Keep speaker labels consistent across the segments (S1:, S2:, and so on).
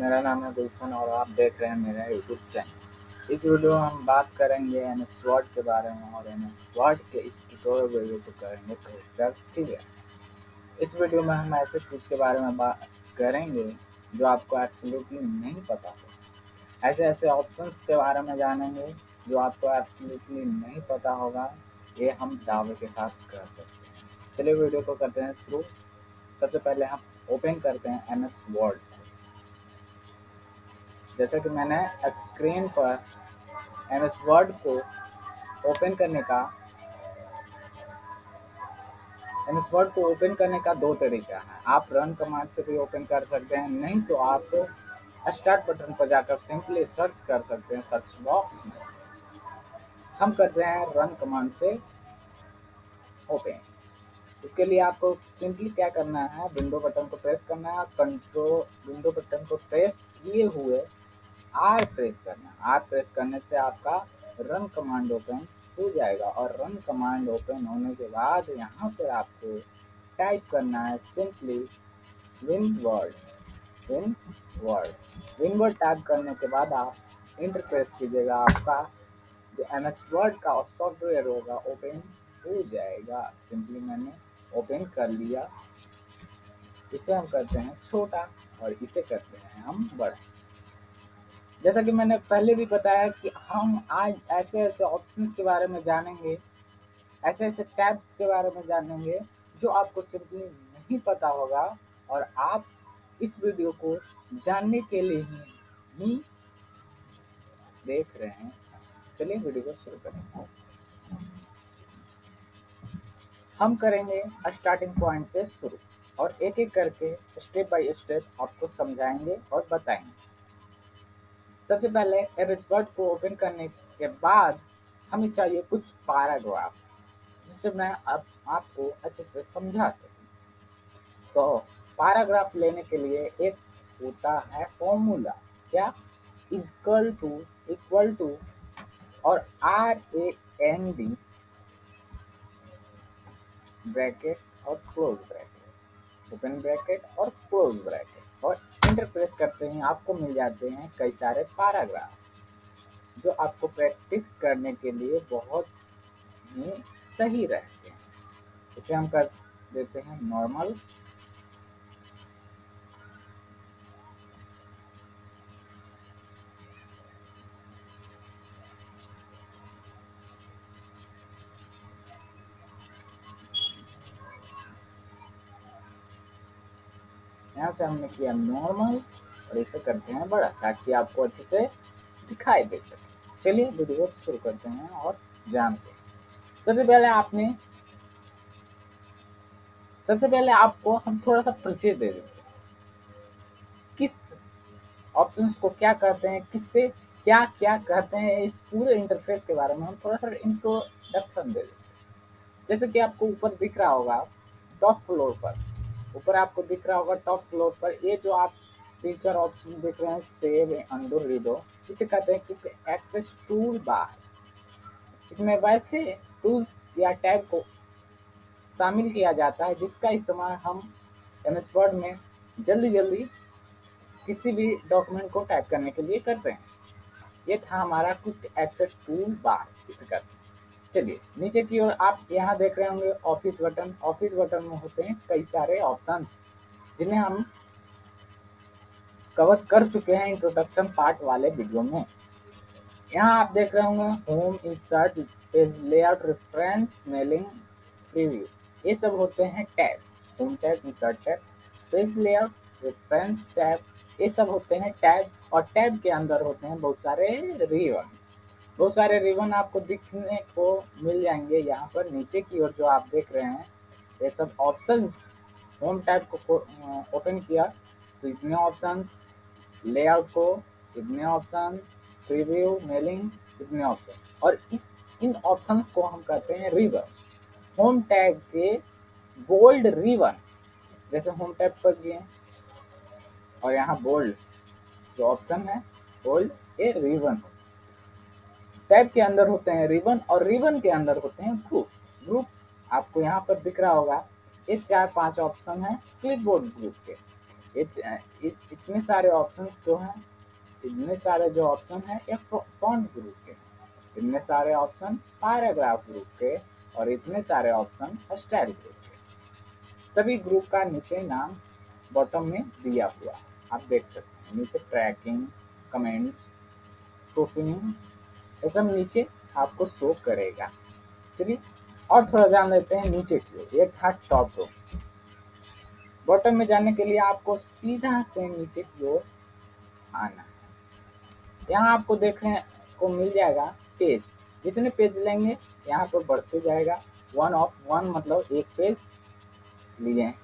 S1: मेरा नाम है गुलशन और आप देख रहे हैं मेरा यूट्यूब चैनल। इस वीडियो में हम बात करेंगे एमएस वर्ड के बारे में और एमएस वर्ड के इस ट्यूटोरियल वीडियो को करेंगे करेक्टर। ठीक है, इस वीडियो में हम ऐसे चीज़ के बारे में बात करेंगे जो आपको एब्सोल्युटली नहीं पता होगा। ऐसे ऐसे ऑप्शंस के बारे में जानेंगे जो आपको एब्सोल्युटली नहीं पता होगा। ये हम दावे के साथ कर सकते हैं। चलिए वीडियो को करते हैं शुरू। सबसे पहले हम ओपन करते हैं एमएस वर्ड। जैसा कि मैंने स्क्रीन पर एमएस वर्ड को ओपन करने का दो तरीका है। आप रन कमांड से भी ओपन कर सकते हैं, नहीं तो आप स्टार्ट बटन पर जाकर सिंपली सर्च कर सकते हैं सर्च बॉक्स में। हम करते हैं रन कमांड से ओपन। इसके लिए आपको सिंपली क्या करना है, विंडो बटन को प्रेस करना है। कंट्रोल विंडो बटन को प्रेस किए हुए आर प्रेस करना। आर प्रेस करने से आपका रन कमांड ओपन हो जाएगा और रन कमांड ओपन होने के बाद यहाँ पर आपको टाइप करना है सिंपली विनवर्ड टाइप करने के बाद आप इंटर प्रेस कीजिएगा। आपका जो एमएस वर्ड का सॉफ्टवेयर होगा ओपन हो जाएगा। सिंपली मैंने ओपन कर लिया। इसे हम करते हैं छोटा और इसे करते हैं हम बड़ा। जैसा कि मैंने पहले भी बताया कि हम आज ऐसे ऐसे ऑप्शंस के बारे में जानेंगे, ऐसे ऐसे टैब्स के बारे में जानेंगे जो आपको सिंपली नहीं पता होगा और आप इस वीडियो को जानने के लिए ही देख रहे हैं। चलिए वीडियो को शुरू करें। हम करेंगे स्टार्टिंग पॉइंट से शुरू और एक एक करके स्टेप बाय स्टेप आपको समझाएंगे और बताएंगे। सबसे पहले एमएस वर्ड को ओपन करने के बाद हमें चाहिए कुछ पैराग्राफ, जिससे मैं अब आपको अच्छे से समझा सकूं। तो पैराग्राफ लेने के लिए एक होता है फॉर्मूला, क्या, इक्वल टू और RAND ब्रैकेट और क्लोज ब्रैकेट, ओपन ब्रैकेट और क्लोज ब्रैकेट, और इंटर प्रेस करते हैं आपको मिल जाते हैं कई सारे पैराग्राफ जो आपको प्रैक्टिस करने के लिए बहुत ही सही रहते हैं। इसे हम कर देते हैं नॉर्मल। यहाँ से हमने किया नॉर्मल और इसे करते हैं बड़ा ताकि आपको अच्छे से दिखाई दे सके। चलिए वीडियो शुरू करते हैं और जानते हैं। सबसे पहले आपको हम थोड़ा सा परिचय दे देते हैं, किस ऑप्शंस को क्या कहते हैं, किससे क्या क्या कहते हैं। इस पूरे इंटरफेस के बारे में हम थोड़ा सा इंट्रोडक्शन दे देते हैं। जैसे कि आपको ऊपर दिख रहा होगा टॉप फ्लोर पर ये जो आप तीन चार ऑप्शन देख रहे हैं, सेव, अंडू, रीडो, इसे कहते हैं क्विक एक्सेस टूल बार। इसमें वैसे टूल्स या टैब को शामिल किया जाता है जिसका इस्तेमाल हम एमएस वर्ड में जल्दी किसी भी डॉक्यूमेंट को टाइप करने के लिए करते हैं। ये था हमारा क्विक एक्सेस टूल बार, इसे करते हैं। चलिए नीचे की ओर आप यहाँ देख रहे होंगे ऑफिस बटन। ऑफिस बटन में होते हैं कई सारे ऑप्शंस जिन्हें हम कवर कर चुके हैं इंट्रोडक्शन पार्ट वाले वीडियो में। यहाँ आप देख रहे होंगे home, insert, page layout, reference, mailing, preview, ये सब होते हैं tab. Home tab, insert tab, page layout, reference tab, ये सब होते हैं टैब। और टैब के अंदर होते हैं बहुत सारे रिबन आपको दिखने को मिल जाएंगे। यहाँ पर नीचे की ओर जो आप देख रहे हैं ये सब ऑप्शंस। होम टैब को ओपन किया तो इतने ऑप्शंस, लेआउट को इतने ऑप्शन, प्रीव्यू, मेलिंग, इतने ऑप्शन, और इन ऑप्शंस को हम कहते हैं रिबन। होम टैब के बोल्ड रिबन, जैसे होम टैब पर किए और यहाँ बोल्ड जो ऑप्शन है बोल्ड, ये रिबन। टैब के अंदर होते हैं रिबन और रिबन के अंदर होते हैं ग्रुप आपको यहाँ पर दिख रहा होगा। ये 4-5 ऑप्शन है क्लिपबोर्ड ग्रुप के। इतने सारे ऑप्शंस जो हैं, इतने सारे जो ऑप्शन हैं ये फॉन्ट ग्रुप के, इतने सारे ऑप्शन पैराग्राफ ग्रुप के, और इतने सारे ऑप्शन स्टाइल ग्रुप के। सभी ग्रुप का नीचे नाम बॉटम में दिया हुआ है, आप देख सकते हैं। नीचे ट्रैकिंग, कमेंट्स, प्रूफिंग, ये सब नीचे आपको शो करेगा। चलिए और थोड़ा जान लेते हैं नीचे की ओर। ये था टॉप रो। बॉटम में जाने के लिए आपको सीधा से नीचे की ओर आना है। यहाँ आपको देखने को मिल जाएगा पेज। जितने पेज लेंगे यहाँ पर बढ़ते जाएगा। 1 ऑफ 1 मतलब एक पेज लिए हैं,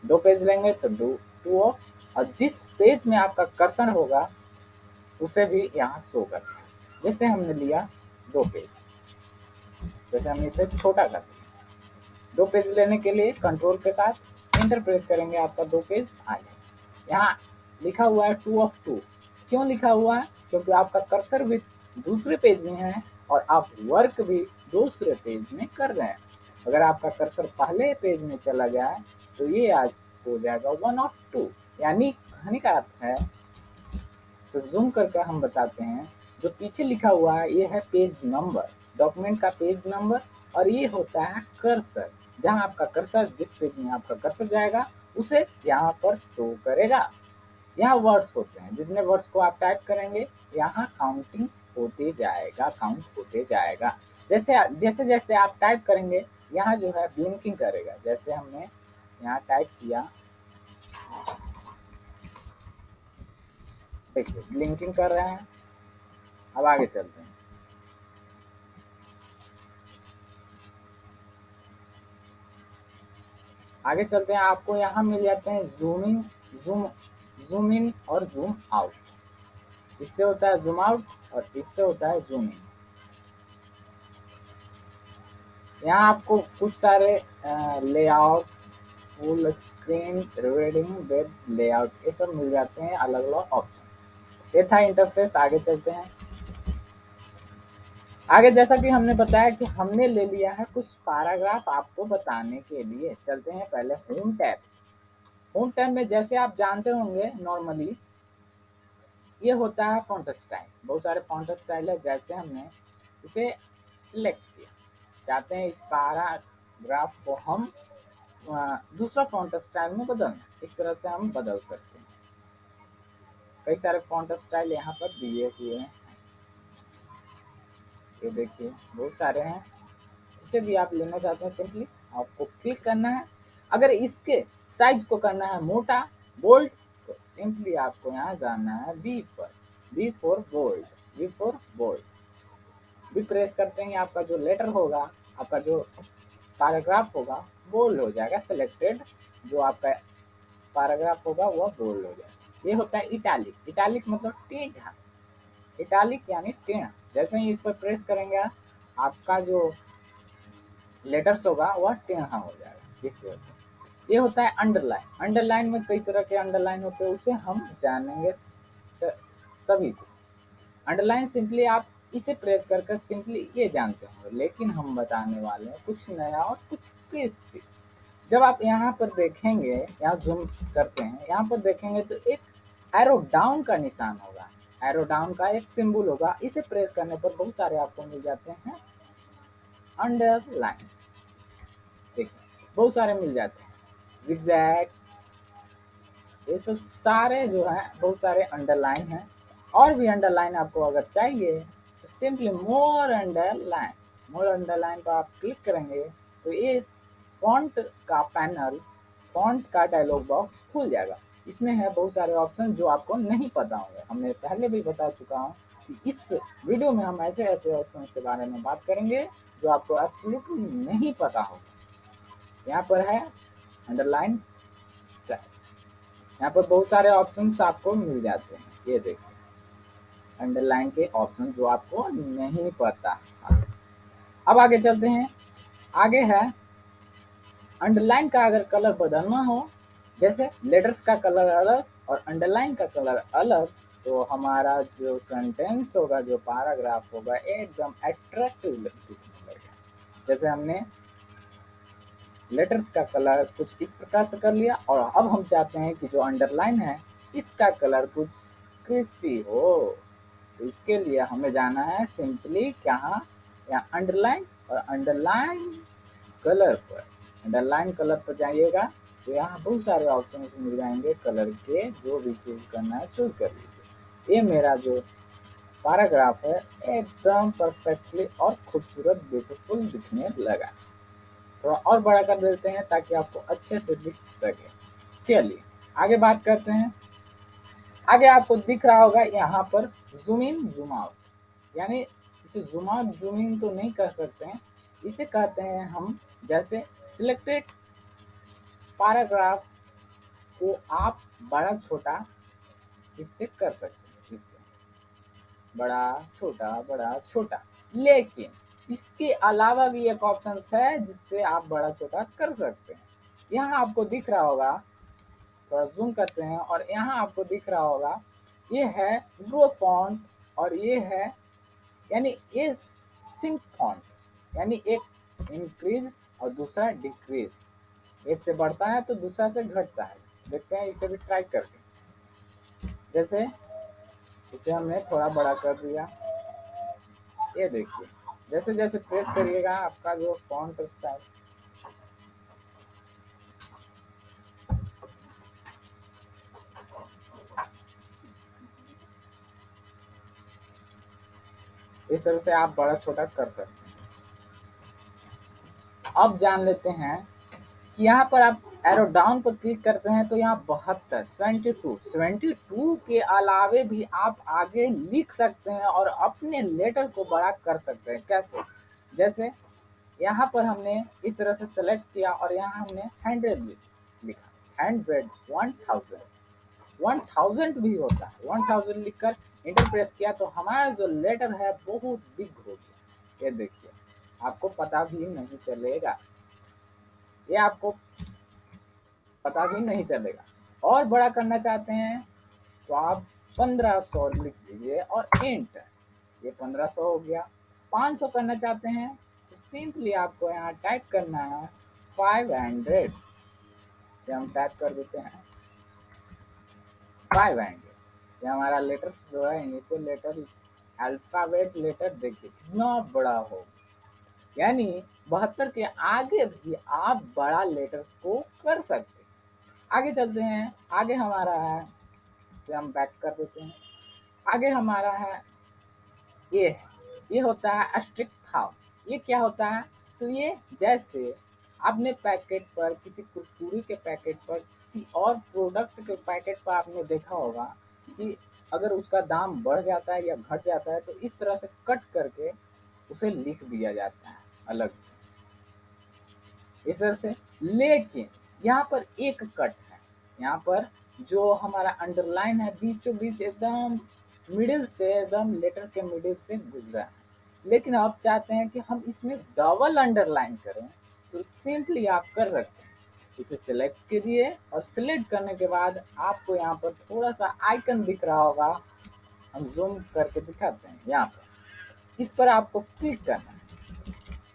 S1: 2 पेज लेंगे तो 2 ऑफ, और जिस पेज में आपका कर्सर होगा उसे भी यहाँ शो करते हैं। जैसे हमने लिया 2 पेज, जैसे हमने इसे छोटा कर दिया। 2 पेज लेने के लिए कंट्रोल के साथ इंटर प्रेस करेंगे, आपका 2 पेज आ जाए। यहाँ लिखा हुआ है 2 ऑफ 2। क्यों लिखा हुआ है? क्योंकि आपका कर्सर भी दूसरे पेज में है और आप वर्क भी दूसरे पेज में कर रहे हैं। अगर आपका कर्सर पहले पेज में चला गया तो ये आज हो जाएगा 1 ऑफ 2। यानी कहने का अर्थ है, तो जूम करके हम बताते हैं, जो पीछे लिखा हुआ है ये है पेज नंबर, डॉक्यूमेंट का पेज नंबर, और ये होता है कर्सर। जहां आपका कर्सर, जिस पेज में आपका कर्सर जाएगा उसे यहाँ पर शो करेगा। यहाँ वर्ड्स होते हैं, जितने वर्ड्स को आप टाइप करेंगे यहाँ काउंटिंग होते जाएगा, काउंट होते जाएगा। जैसे जैसे जैसे आप टाइप करेंगे यहाँ जो है ब्लिंकिंग करेगा। जैसे हमने यहाँ टाइप किया, देखिए ब्लिंकिंग कर रहे हैं। अब आगे चलते हैं। आगे चलते हैं, आपको यहाँ मिल जाते हैं जूमिंग, जूम इन और जूम आउट। इससे होता है जूम आउट और इससे होता है जूम इन। यहाँ आपको कुछ सारे layout, full screen reading, web layout, ये सब मिल जाते हैं, अलग अलग ऑप्शन। ये था इंटरफेस। आगे चलते हैं। आगे जैसा कि हमने बताया कि हमने ले लिया है कुछ पैराग्राफ आपको बताने के लिए। चलते हैं पहले होम टैब। होम टैब में जैसे आप जानते होंगे नॉर्मली ये होता है फॉन्ट स्टाइल। बहुत सारे फॉन्ट स्टाइल है। जैसे हमने इसे सिलेक्ट किया, चाहते हैं इस पैराग्राफ को हम दूसरा फॉन्ट स्टाइल में बदलना, इस तरह से हम बदल सकते हैं। कई सारे फॉन्ट स्टाइल यहाँ पर दिए हुए हैं, ये देखिए बहुत सारे हैं। जिसे भी आप लेना चाहते हैं सिंपली आपको क्लिक करना है। अगर इसके साइज को करना है मोटा, बोल्ड, तो सिंपली आपको यहाँ जाना है बी पर, B for bold, B for bold. भी प्रेस करते हैं, आपका जो लेटर होगा, आपका जो पैराग्राफ होगा बोल्ड हो जाएगा। सिलेक्टेड जो आपका पैराग्राफ होगा वह बोल्ड हो जाएगा। ये होता है इटैलिक। इटैलिक मतलब टेढ़ा, इटैलिक यानी टेढ़ा। जैसे ही इस पर प्रेस करेंगे आपका जो लेटर्स होगा वह टेढ़ा हो जाएगा, इस वजह से। ये होता है अंडरलाइन। अंडरलाइन में कई तरह के अंडरलाइन होते हैं, उसे हम जानेंगे सभी को। अंडरलाइन सिंपली आप इसे प्रेस कर सिंपली ये जानते होंगे, लेकिन हम बताने वाले हैं कुछ नया और कुछ क्रिस्पी। जब आप यहाँ पर देखेंगे, यहाँ जूम करते हैं, यहाँ पर देखेंगे तो एक एरो डाउन का निशान होगा, एरो डाउन का एक सिंबल होगा। इसे प्रेस करने पर बहुत सारे आपको मिल जाते हैं अंडरलाइन। देखिए बहुत सारे मिल जाते हैं, जिगजैग, ये सब सारे जो हैं बहुत सारे अंडरलाइन हैं। और भी अंडरलाइन आपको अगर चाहिए तो सिंपली मोर अंडरलाइन, मोर अंडरलाइन पर आप क्लिक करेंगे तो ये फॉन्ट का पैनल, फॉन्ट का डायलॉग बॉक्स खुल जाएगा। इसमें है बहुत सारे ऑप्शन जो आपको नहीं पता होंगे। हमने पहले भी बता चुका हूँ कि इस वीडियो में हम ऐसे ऐसे ऑप्शन के बारे में बात करेंगे जो आपको एब्सोल्युटली नहीं पता होगा। यहाँ पर है अंडरलाइन स्टाइल, यहाँ पर बहुत सारे ऑप्शंस आपको मिल जाते हैं। ये देखिए अंडरलाइन के ऑप्शन जो आपको नहीं पता। अब आगे चलते हैं। आगे है अंडरलाइन का अगर कलर बदलना हो, जैसे लेटर्स का कलर अलग और अंडरलाइन का कलर अलग, तो हमारा जो सेंटेंस होगा, जो पैराग्राफ होगा, एकदम अट्रैक्टिव दिखने लगेगा। जैसे हमने लेटर्स का कलर कुछ इस प्रकार से कर लिया, और अब हम चाहते हैं कि जो अंडरलाइन है इसका कलर कुछ क्रिस्पी हो। तो इसके लिए हमें जाना है सिंपली क्या, यहाँ अंडरलाइन, और अंडरलाइन कलर पर, अंडरलाइन कलर पर जाइएगा तो यहाँ बहुत सारे ऑप्शन मिल जाएंगे कलर के, जो भी चूज करना है चूज कर लीजिए। ये मेरा जो पैराग्राफ है एकदम परफेक्टली और खूबसूरत ब्यूटीफुल दिखने लगा। थोड़ा और बड़ा कर देते हैं ताकि आपको अच्छे से दिख सके। चलिए आगे बात करते हैं। आगे आपको दिख रहा होगा यहाँ पर जूम इन जूम आउट, यानी इसे जूम आउट जूम इन तो नहीं कर सकते हैं, इसे कहते हैं हम जैसे सिलेक्टेड पैराग्राफ को आप बड़ा छोटा इससे कर सकते हैं, इससे बड़ा छोटा। लेकिन इसके अलावा भी एक ऑप्शन है जिससे आप बड़ा छोटा कर सकते हैं। यहाँ आपको दिख रहा होगा, थोड़ा जूम करते हैं, और यहाँ आपको दिख रहा होगा ये है ग्रो फॉन्ट, और ये है यानी ये सिंक फॉन्ट, यानी एक इंक्रीज और दूसरा डिक्रीज, एक से बढ़ता है तो दूसरा से घटता है। देखते हैं इसे भी ट्राई करके। जैसे इसे हमने थोड़ा बड़ा कर दिया, ये देखिए जैसे जैसे प्रेस करिएगा आपका जो फॉन्ट साइज इस तरह से आप बड़ा छोटा कर सकते हैं। अब जान लेते हैं कि यहाँ पर आप एरो डाउन पर क्लिक करते हैं तो यहाँ 72 72 के अलावे भी आप आगे लिख सकते हैं और अपने लेटर को बड़ा कर सकते हैं। कैसे? जैसे यहाँ पर हमने इस तरह से सेलेक्ट किया और यहाँ हमने 100 लिखा, 100 1000 भी होता है, 1000 लिखकर इंटर प्रेस किया तो हमारा जो लेटर है बहुत बिग हो गया। ये देखिए आपको पता भी नहीं चलेगा, ये आपको पता भी नहीं चलेगा। और बड़ा करना चाहते हैं तो आप 1500 लिख दीजिए और एंटर, ये 1500 हो गया। 500 करना चाहते हैं तो सिंपली आपको यहाँ टाइप करना है 500 से हम टाइप कर देते हैं 500। ये हमारा लेटर्स जो है इनिशियल लेटर अल्फाबेट लेटर देखिए कितना बड़ा हो, यानी 72 के आगे भी आप बड़ा लेटर को कर सकते हैं। आगे चलते हैं, आगे हमारा है, इसे हम बैक कर देते हैं। आगे हमारा है ये होता है अस्ट्रिक थाव। ये क्या होता है? तो ये जैसे आपने पैकेट पर, किसी कुरकुरे के पैकेट पर, किसी और प्रोडक्ट के पैकेट पर आपने देखा होगा कि अगर उसका दाम बढ़ जाता है या घट जाता है तो इस तरह से कट करके उसे लिख दिया जाता है अलग से, इस तरह से। लेकिन यहाँ पर एक कट है, यहाँ पर जो हमारा अंडरलाइन है बीचों बीच एकदम मिडिल से, एकदम लेटर के मिडिल से गुजरा है। लेकिन आप चाहते हैं कि हम इसमें डबल अंडरलाइन करें तो सिंपली आप कर सकते हैं। इसे सिलेक्ट कीजिए और सिलेक्ट करने के बाद आपको यहाँ पर थोड़ा सा आइकन दिख रहा होगा, हम जूम करके दिखाते हैं। यहाँ पर इस पर आपको क्लिक करना है,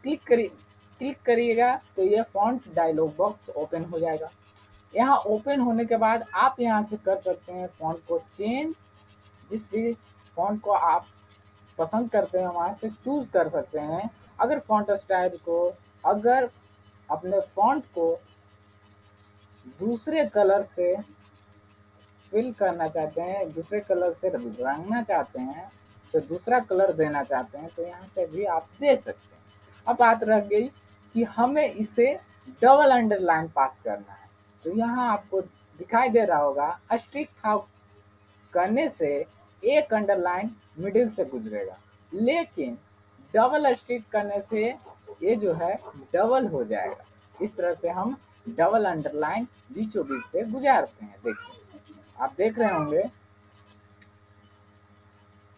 S1: क्लिक करिएगा तो ये फॉन्ट डायलॉग बॉक्स ओपन हो जाएगा। यहाँ ओपन होने के बाद आप यहाँ से कर सकते हैं फॉन्ट को चेंज, जिस भी फॉन्ट को आप पसंद करते हैं वहाँ से चूज कर सकते हैं। अगर फॉन्ट स्टाइल को, अगर अपने फॉन्ट को दूसरे कलर से फिल करना चाहते हैं, दूसरे कलर से रंगना चाहते हैं, तो दूसरा कलर देना चाहते हैं तो यहाँ से भी आप दे सकते हैं। अब बात रह गई कि हमें इसे डबल अंडरलाइन पास करना है, तो यहाँ आपको दिखाई दे रहा होगा अस्ट्रिक था करने से एक अंडरलाइन मिडिल से गुजरेगा, लेकिन डबल स्ट्रिक करने से ये जो है डबल हो जाएगा। इस तरह से हम डबल अंडरलाइन बीचों बीच से गुजारते हैं। देखिए आप देख रहे होंगे,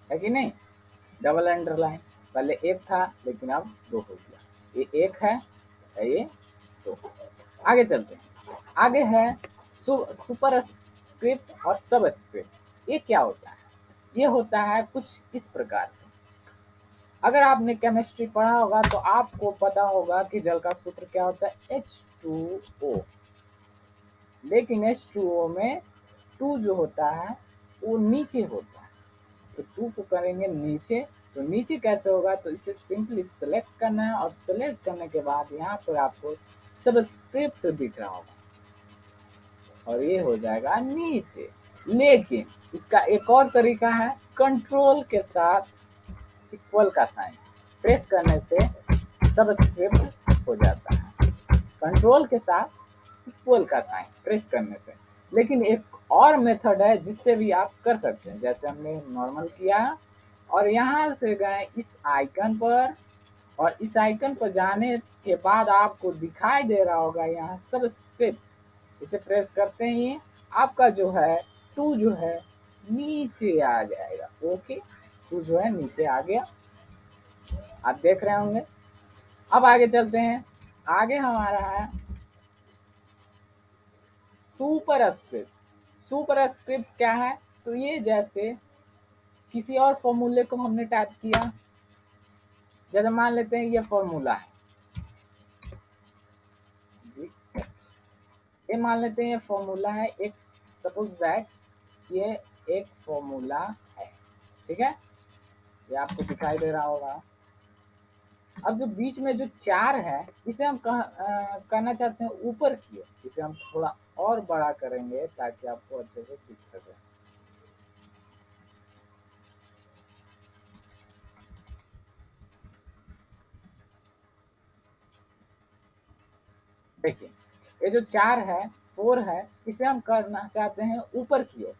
S1: है कि नहीं? डबल अंडरलाइन पहले एक था लेकिन अब दो हो गया, ये एक है, ये दो। आगे चलते हैं, आगे है सुपर स्क्रिप्ट और सब स्क्रिप्ट। ये क्या होता है? ये होता है कुछ इस प्रकार से। अगर आपने केमिस्ट्री पढ़ा होगा तो आपको पता होगा कि जल का सूत्र क्या होता है, H2 H2O, लेकिन H2O में टू जो होता है वो नीचे होता है, तो टू को करेंगे नीचे। तो नीचे कैसे होगा, तो इसे सिंपली सेलेक्ट करना है और सेलेक्ट करने के बाद यहाँ पर आपको सबस्क्रिप्ट दिख रहा होगा और ये हो जाएगा नीचे। लेकिन इसका एक और तरीका है, कंट्रोल के साथ इक्वल का साइन प्रेस करने से सबस्क्रिप्ट हो जाता है, कंट्रोल के साथ इक्वल का साइन प्रेस करने से। लेकिन एक और मेथड है जिससे भी आप कर सकते हैं, जैसे हमने नॉर्मल किया और यहाँ से गए इस आइकन पर, और इस आइकन पर जाने के बाद आपको दिखाई दे रहा होगा यहाँ सबस्क्रिप्ट, इसे प्रेस करते ही आपका जो है टू जो है नीचे आ जाएगा। ओके, टू जो है नीचे आ गया, आप देख रहे होंगे। अब आगे चलते हैं, आगे हमारा है सुपर स्क्रिप्ट। सुपर स्क्रिप्ट क्या है, तो ये जैसे किसी और फॉर्मूले को हमने टाइप किया, जैसे मान लेते हैं ये फॉर्मूला है जी, ये मान लेते हैं ये फॉर्मूला है एक, सपोज दैट ये एक फॉर्मूला है, ठीक है, ये आपको दिखाई दे रहा होगा। अब जो बीच में जो चार है इसे हम करना चाहते हैं ऊपर की ओर, इसे हम थोड़ा और बड़ा करेंगे ताकि आपको अच्छे से दिख सके। देखिए ये जो चार है, फोर है, इसे हम करना चाहते हैं ऊपर की ओर,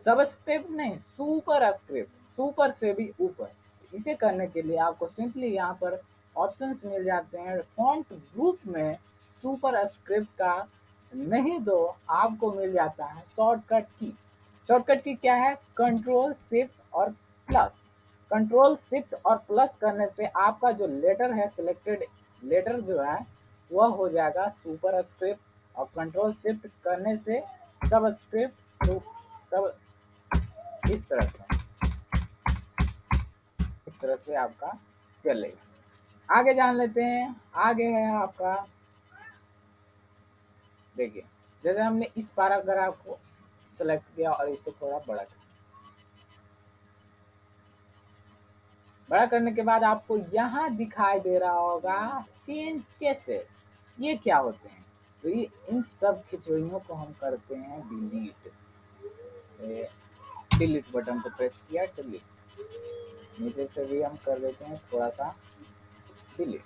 S1: सबस्क्रिप्ट नहीं सुपर स्क्रिप्ट, सुपर से भी ऊपर। इसे करने के लिए आपको सिंपली यहाँ पर ऑप्शंस मिल जाते हैं, फॉन्ट ग्रुप में सुपर स्क्रिप्ट का नहीं दो, आपको मिल जाता है शॉर्टकट की। शॉर्टकट की क्या है, कंट्रोल शिफ्ट और प्लस। कंट्रोल शिफ्ट और प्लस करने से आपका जो लेटर है, सिलेक्टेड लेटर जो है वह हो जाएगा सुपर स्क्रिप्ट, और कंट्रोल शिफ्ट करने से सब स्क्रिप्ट, तो सब इस तरह से, इस तरह से आपका चलेगा। आगे जान लेते हैं, आगे है आपका, देखिए जैसे हमने इस पैराग्राफ को सेलेक्ट किया और इसे थोड़ा बड़ा किया, बड़ा करने के बाद आपको यहाँ दिखाई दे रहा होगा चेंज केसेस, ये क्या होते हैं, तो ये इन सब खिचड़ियों को हम करते हैं डिलीट। डिलीट बटन को प्रेस किया, डिलीट, नीचे से भी हम कर देते हैं थोड़ा सा डिलीट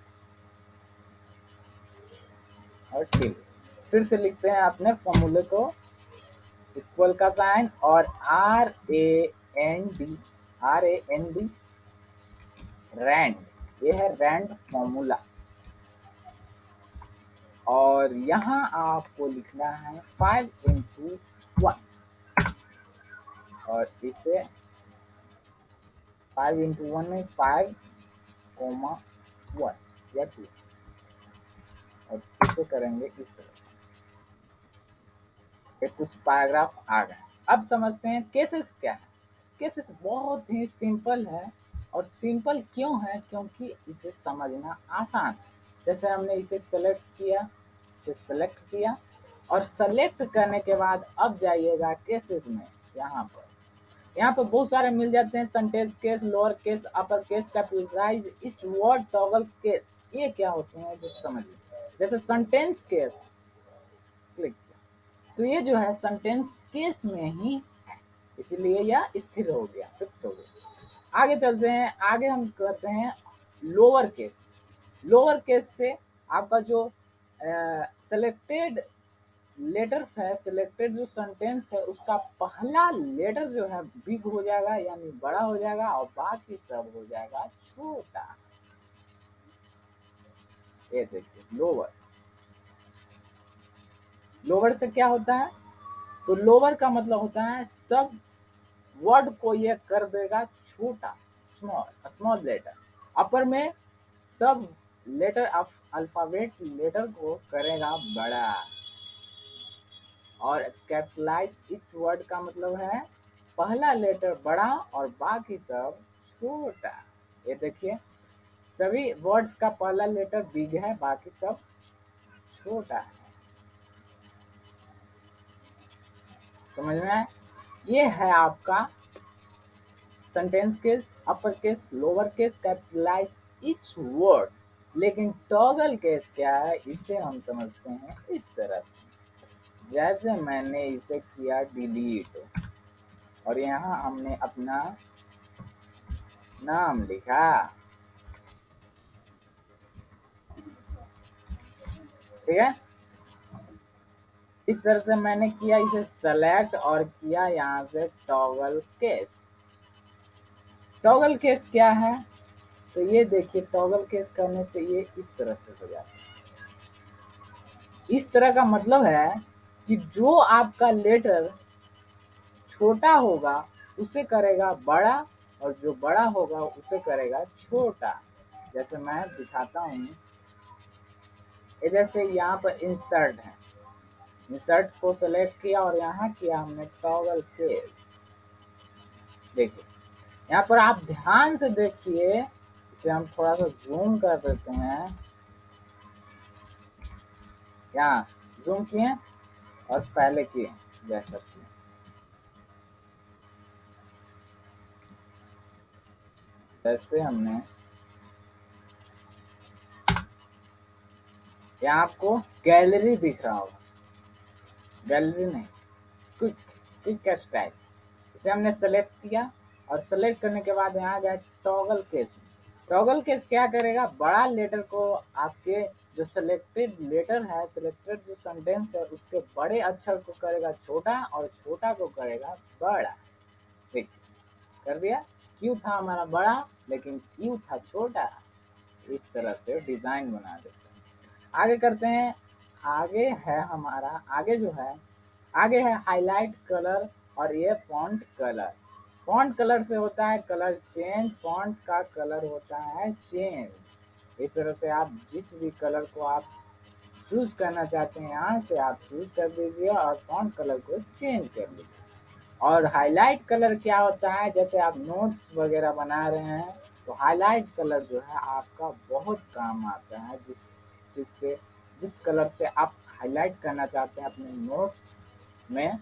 S1: और डिलीट। फिर से लिखते हैं अपने फॉर्मूले को, इक्वल का साइन और RAND, RAND रैंड, ये है रैंड फॉर्मूला। और यहाँ आपको लिखना है 5x1, और इसे 5x1 में 5, 1 या 2, और इसे करेंगे इस तरह से। ये कुछ पैराग्राफ आ गए। अब समझते हैं केसेस क्या है। केसेस बहुत ही सिंपल है, और सिंपल क्यों है, क्योंकि इसे समझना आसान है। जैसे हमने इसे सेलेक्ट किया, इसे सेलेक्ट किया, और सेलेक्ट करने के बाद अब जाइएगा केसेस में, यहाँ पर बहुत सारे मिल जाते हैं, sentence case, lower case, upper case, capitalise, each word, toggle case, ये क्या होते हैं जो समझिए। जैसे सेंटेंस केस क्लिक किया, तो ये जो है सेंटेंस केस में ही है, इसलिए यह स्थिर हो गया, फिक्स हो गया। आगे चलते हैं, आगे हम करते हैं लोअर केस। लोअर केस से आपका जो सेलेक्टेड लेटर्स है, सिलेक्टेड जो सेंटेंस है उसका पहला लेटर जो है बिग हो जाएगा, यानी बड़ा हो जाएगा, और बाकी सब हो जाएगा छोटा। ये देखिए लोअर, लोअर से क्या होता है, तो लोअर का मतलब होता है सब वर्ड को ये कर देगा छोटा, स्मॉल, स्मॉल लेटर। अपर में सब लेटर ऑफ अल्फाबेट लेटर को करेगा बड़ा, और कैपिटलाइज इच वर्ड का मतलब है पहला लेटर बड़ा और बाकी सब छोटा। ये देखिए सभी वर्ड्स का पहला लेटर बिग है, बाकी सब छोटा है। समझ में आए? ये है आपका sentence case, upper case, lower case, capitalise each word. लेकिन टॉगल केस क्या है, इसे हम समझते हैं इस तरह से। जैसे मैंने इसे किया डिलीट और यहाँ हमने अपना नाम लिखा, ठीक है। इस तरह से मैंने किया, इसे सेलेक्ट और किया यहाँ से टॉगल केस। टॉगल केस क्या है, तो ये देखिए टॉगल केस करने से ये इस तरह से हो जाता है। इस तरह का मतलब है कि जो आपका लेटर छोटा होगा उसे करेगा बड़ा, और जो बड़ा होगा उसे करेगा छोटा। जैसे मैं दिखाता हूँ, ये जैसे यहाँ पर इंसर्ट है, इंसर्ट को सेलेक्ट किया और यहाँ किया हमने टॉगल केस। देखिए यहाँ पर आप ध्यान से देखिए, इसे हम थोड़ा सा जूम कर देते हैं। यहाँ जूम किए और पहले किए जैसा किए, जैसे हमने यहाँ आपको गैलरी दिख रहा होगा, गैलरी नहीं, क्विक क्विक कैश टाइप। इसे हमने सेलेक्ट किया और सेलेक्ट करने के बाद यहाँ गया टॉगल केस। टॉगल केस क्या करेगा, बड़ा लेटर को आपके जो सिलेक्टेड लेटर है, सिलेक्टेड जो सेंटेंस है उसके बड़े अक्षर को करेगा छोटा और छोटा को करेगा बड़ा। देखिए कर दिया, क्यू था हमारा बड़ा लेकिन क्यू था छोटा। इस तरह से डिजाइन बना देते हैं। आगे करते हैं, आगे है हमारा, आगे जो है, आगे है हाईलाइट कलर और ये फॉन्ट कलर। फॉन्ट कलर से होता है कलर चेंज, फॉन्ट का कलर होता है चेंज। इस तरह से आप जिस भी कलर को आप चूज करना चाहते हैं यहाँ से आप चूज कर दीजिए और फॉन्ट कलर को चेंज कर लीजिए। और हाईलाइट कलर क्या होता है, जैसे आप नोट्स वगैरह बना रहे हैं तो हाईलाइट कलर जो है आपका बहुत काम आता है, जिससे जिस कलर से आप हाईलाइट करना चाहते हैं अपने नोट्स में,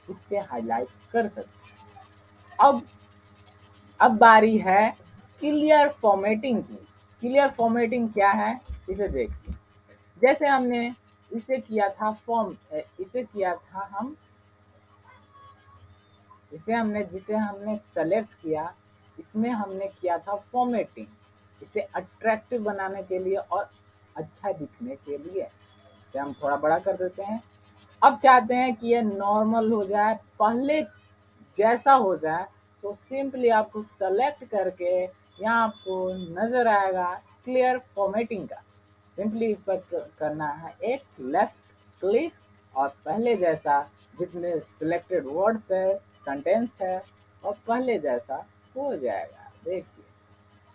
S1: इससे हाईलाइट कर सकते हैं। अब बारी है क्लियर फॉर्मेटिंग की। क्लियर फॉर्मेटिंग क्या है, इसे देखिए। जैसे हमने इसे किया था इसे किया था हम, जिसे हमने सेलेक्ट किया, इसमें हमने किया था फॉर्मेटिंग, इसे अट्रैक्टिव बनाने के लिए और अच्छा दिखने के लिए। इसे हम थोड़ा बड़ा कर देते हैं। अब चाहते हैं कि ये नॉर्मल हो जाए, पहले जैसा हो जाए, तो सिंपली आपको सेलेक्ट करके यहाँ आपको नजर आएगा क्लियर फॉर्मेटिंग का। सिंपली इस पर करना है एक लेफ्ट क्लिक और पहले जैसा जितने सिलेक्टेड वर्ड्स है, सेंटेंस है, और पहले जैसा हो जाएगा। देखिए